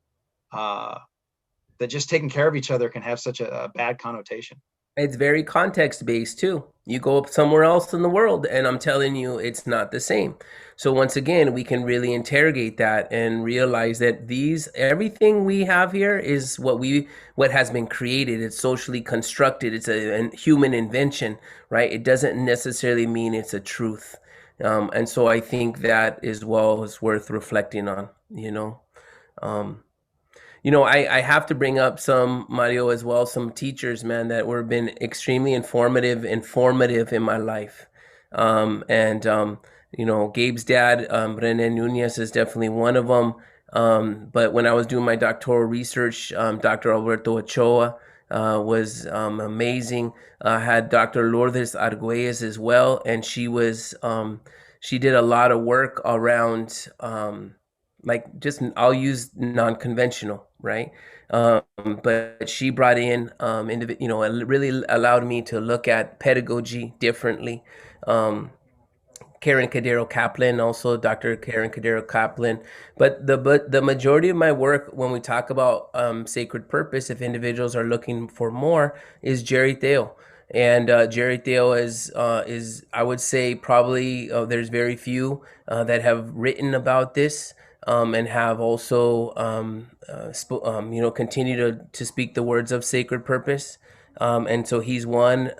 just taking care of each other can have such a bad connotation. It's very context based too. You go somewhere else in the world, and I'm telling you, it's not the same. So once again, we can really interrogate that and realize that everything we have here is what has been created. It's socially constructed. It's a human invention, right? It doesn't necessarily mean it's a truth. And so I think that as well is worth reflecting on, Um, I have to bring up some, Mario, as well, some teachers, man, that were been extremely informative in my life. Gabe's dad, Rene Nunez, is definitely one of them. But when I was doing my doctoral research, Dr. Alberto Ochoa was amazing. I had Dr. Lourdes Arguelles as well, and she did a lot of work around like just I'll use non-conventional, right? But she brought in it really allowed me to look at pedagogy differently. Karen Cadero Kaplan, also Dr. Karen Cadero Kaplan. But the majority of my work, when we talk about sacred purpose, if individuals are looking for more, is Jerry Theo. And Jerry Theo is I would say probably there's very few that have written about this. And have also continue to speak the words of sacred purpose. And so he's one,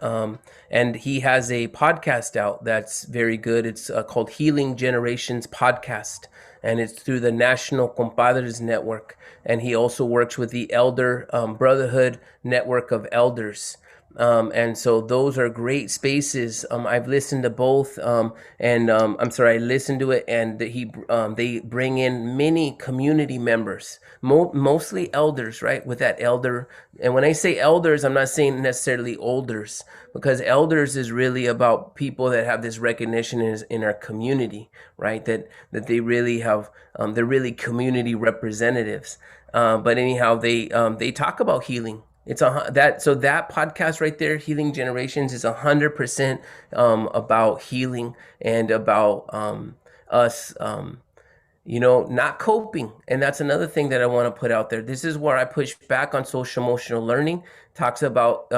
and he has a podcast out that's very good. It's called Healing Generations Podcast, and it's through the National Compadres Network. And he also works with the Elder Brotherhood Network of Elders. And so those are great spaces. I've listened to both, I listened to it, and they bring in many community members, mostly elders, right? With that elder, and when I say elders, I'm not saying necessarily olders, because elders is really about people that have this recognition in our community, right? That they really have, they're really community representatives. But anyhow, they talk about healing. That podcast right there, Healing Generations, is 100% about healing and about us, not coping. And that's another thing that I want to put out there. This is where I push back on social emotional learning. Talks about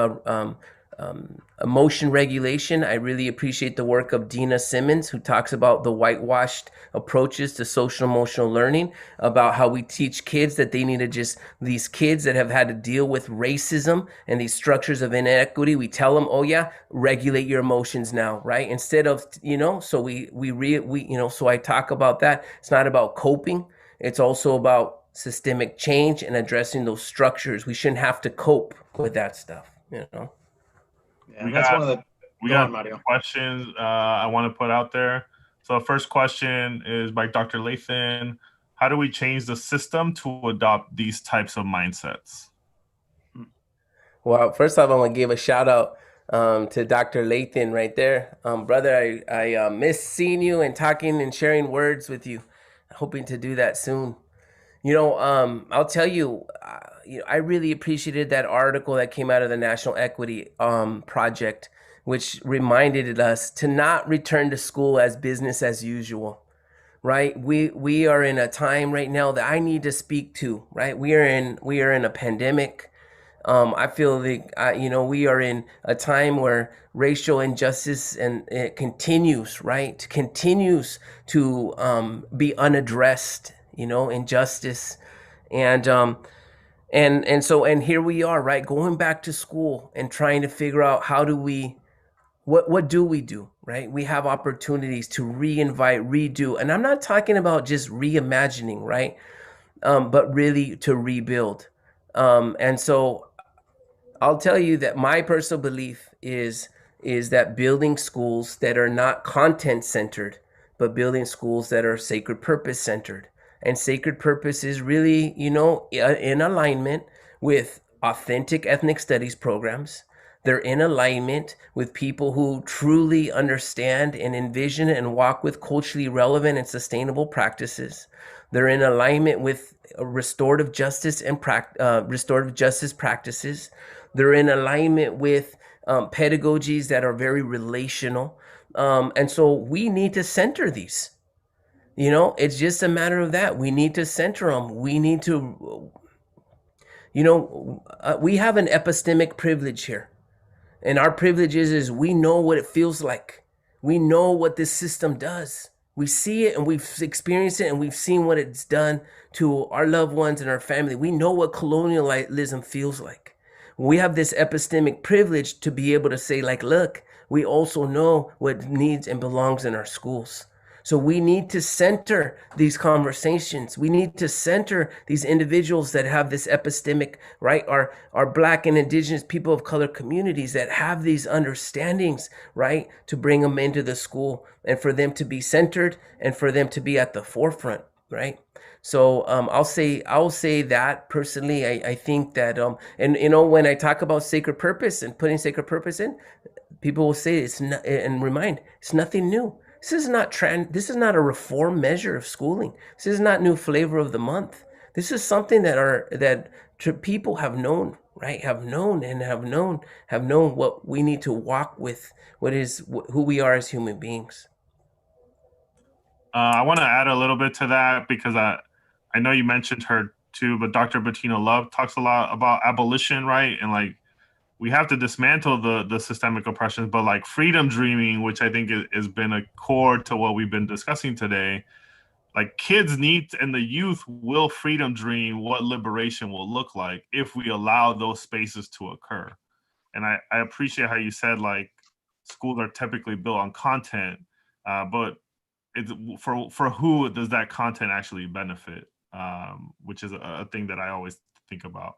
emotion regulation. I really appreciate the work of Dina Simmons, who talks about the whitewashed approaches to social emotional learning, about how we teach kids that they need to these kids that have had to deal with racism and these structures of inequity, we tell them, oh yeah, regulate your emotions now, right? Instead of, so I talk about that. It's not about coping. It's also about systemic change and addressing those structures. We shouldn't have to cope with that stuff, Yeah, that's one of the. We got questions I want to put out there. So the first question is by Dr. Lathan. How do we change the system to adopt these types of mindsets? Well, first off, I want to give a shout out to Dr. Lathan right there. Brother, I miss seeing you and talking and sharing words with you. Hoping to do that soon. I'll tell you, I really appreciated that article that came out of the National Equity Project, which reminded us to not return to school as business as usual, right? We are in a time right now that I need to speak to, right? We are in a pandemic. I feel like, we are in a time where racial injustice and it continues, right? Continues to be unaddressed, injustice. And here we are, right? Going back to school and trying to figure out what do we do, right? We have opportunities to reinvite, redo. And I'm not talking about just reimagining, right? But really to rebuild. And so I'll tell you that my personal belief is that building schools that are not content centered, but building schools that are sacred purpose centered. And sacred purpose is really, in alignment with authentic ethnic studies programs. They're in alignment with people who truly understand and envision and walk with culturally relevant and sustainable practices. They're in alignment with restorative justice and restorative justice practices. They're in alignment with pedagogies that are very relational. And so we need to center these. It's just a matter of that. We need to center them. We need to, we have an epistemic privilege here. And our privilege is we know what it feels like. We know what this system does. We see it and we've experienced it and we've seen what it's done to our loved ones and our family. We know what colonialism feels like. We have this epistemic privilege to be able to say, like, look, we also know what needs and belongs in our schools. So we need to center these conversations. We need to center these individuals that have this epistemic, right? Our Black and Indigenous people of color communities that have these understandings, right? To bring them into the school and for them to be centered and for them to be at the forefront, right? So I'll say that personally. I think that and when I talk about sacred purpose and putting sacred purpose in, people will say it's not, and remind it's nothing new. This is not a reform measure of schooling. This is not new flavor of the month. This is something that people have known, right? Have known what we need to walk with, who we are as human beings. I want to add a little bit to that because I know you mentioned her too, but Dr. Bettina Love talks a lot about abolition, right? And like we have to dismantle the systemic oppressions, but like freedom dreaming, which I think has been a core to what we've been discussing today. Like kids need and the youth will freedom dream what liberation will look like if we allow those spaces to occur. And I appreciate how you said like schools are typically built on content, but it's for who does that content actually benefit, which is a thing that I always think about.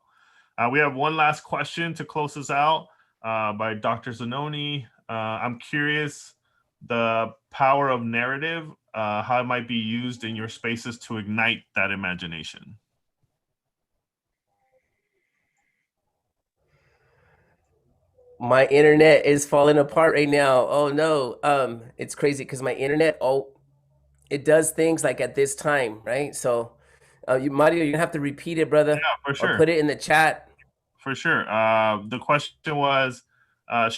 We have one last question to close us out by Dr. Zanoni. I'm curious the power of narrative, how it might be used in your spaces to ignite that imagination. My internet is falling apart right now. Oh no. It's crazy because my internet, it does things like at this time, right? So Mario, you're gonna have to repeat it, brother. Yeah, for sure. Or put it in the chat. For sure. The question was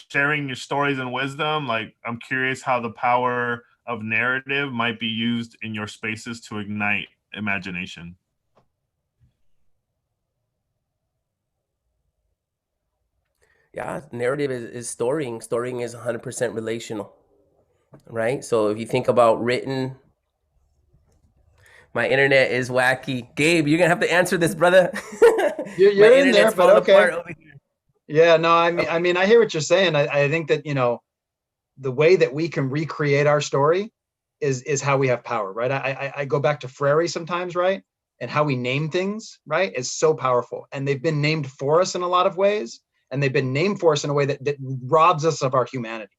sharing your stories and wisdom. Like, I'm curious how the power of narrative might be used in your spaces to ignite imagination. Yeah, narrative is storying. Storying is 100% relational, right? So if you think about written, my internet is wacky. Gabe, you're gonna have to answer this, brother. You're in there, but okay. Over here. Yeah, no, I mean, I hear what you're saying. I think that, the way that we can recreate our story is how we have power, right? I go back to Freire sometimes, right? And how we name things, right, is so powerful. And they've been named for us in a lot of ways. And they've been named for us in a way that robs us of our humanity,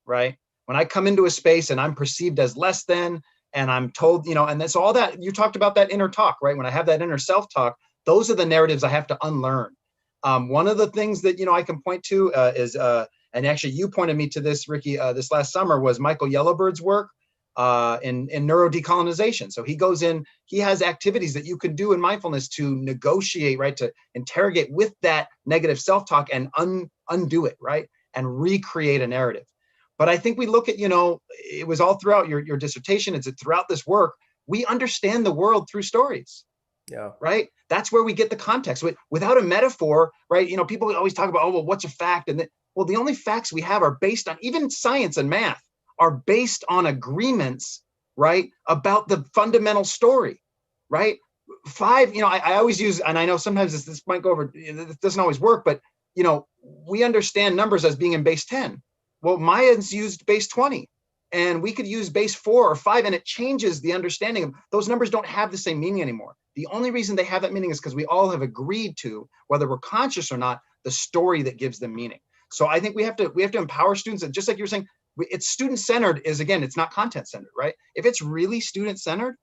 right? When I come into a space and I'm perceived as less than, and I'm told, and that's all that you talked about, that inner talk, right? When I have that inner self-talk, those are the narratives I have to unlearn. One of the things that, I can point to is, and actually you pointed me to this, Ricky, this last summer, was Michael Yellowbird's work in neurodecolonization. So he goes in, he has activities that you can do in mindfulness to negotiate, right? To interrogate with that negative self-talk and undo it, right? And recreate a narrative. But I think we look at, it was all throughout your dissertation, it's throughout this work, we understand the world through stories. Yeah. Right. That's where we get the context. Without a metaphor, right? People always talk about, well, what's a fact? And the only facts we have are based on, even science and math are based on agreements, right? About the fundamental story, right? 5, I always use, and I know sometimes this might go over, it doesn't always work, but, we understand numbers as being in base 10. Well, Mayans used base 20. And we could use base 4 or 5, and it changes the understanding of those numbers. Don't have the same meaning anymore. The only reason they have that meaning is because we all have agreed to, whether we're conscious or not, the story that gives them meaning. So I think we have to empower students. And just like you were saying, it's student-centered is, again, it's not content-centered, right? If it's really student-centered,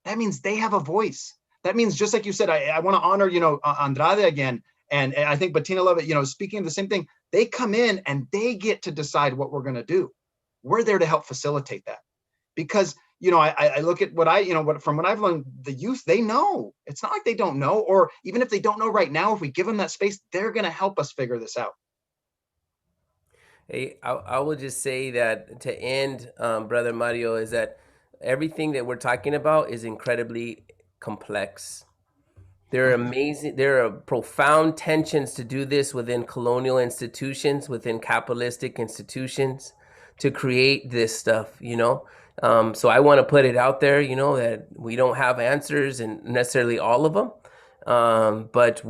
that means they have a voice. That means, just like you said, I want to honor, Andrade again. And I think Bettina Love, speaking of the same thing, they come in and they get to decide what we're going to do. We're there to help facilitate that, because, I look at from what I've learned, the youth, they know. It's not like they don't know, or even if they don't know right now, if we give them that space, they're going to help us figure this out. Hey, I will just say that to end, Brother Mario, is that everything that we're talking about is incredibly complex. There are amazing, there are profound tensions to do this within colonial institutions, within capitalistic institutions, to create this stuff, So I want to put it out there, that we don't have answers and necessarily all of them, but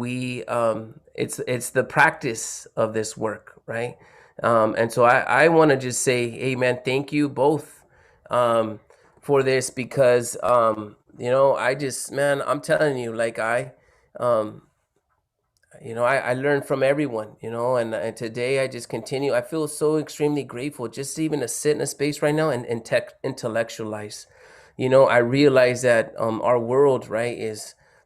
it's the practice of this work, right? And so I want to just say, hey, man, thank you both for this, because, I just, man, I'm telling you, like um, I learn from everyone, and today I just continue. I feel so extremely grateful just even to sit in a space right now and intellectualize. I realize that our world, right,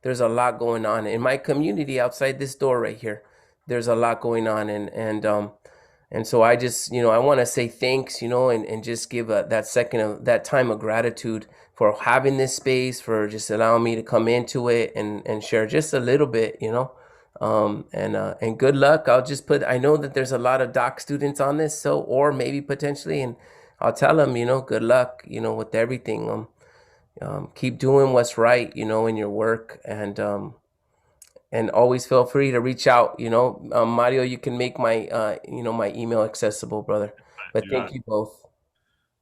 there's a lot going on in my community outside this door right here. There's a lot going on, and so I just, I want to say thanks, and just give that second of that time of gratitude for having this space, for just allowing me to come into it and share just a little bit. And good luck. I know that there's a lot of doc students on this, or maybe potentially, and I'll tell them, good luck, with everything. Keep doing what's right, in your work, and always feel free to reach out. Mario, you can make my email accessible, brother. But You got thank it. you both.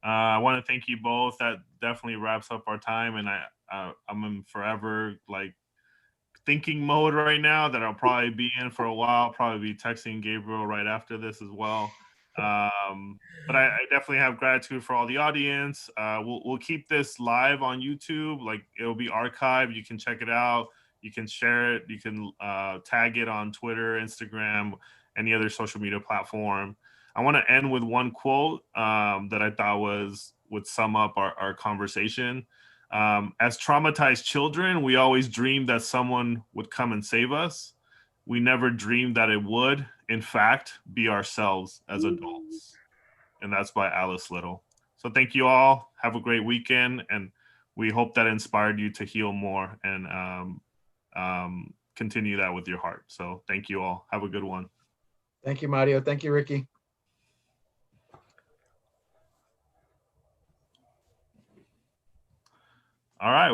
I want to thank you both. That definitely wraps up our time, and I'm in forever like thinking mode right now that I'll probably be in for a while. Probably be texting Gabriel right after this as well. But I definitely have gratitude for all the audience. We'll keep this live on YouTube. Like, it'll be archived. You can check it out. You can share it. You can tag it on Twitter, Instagram, any other social media platform. I want to end with one quote that I thought would sum up our conversation. As traumatized children, we always dreamed that someone would come and save us. We never dreamed that it would, in fact, be ourselves as adults. And that's by Alice Little. So thank you all. Have a great weekend. And we hope that inspired you to heal more and continue that with your heart. So thank you all. Have a good one. Thank you, Mario. Thank you, Ricky. All right.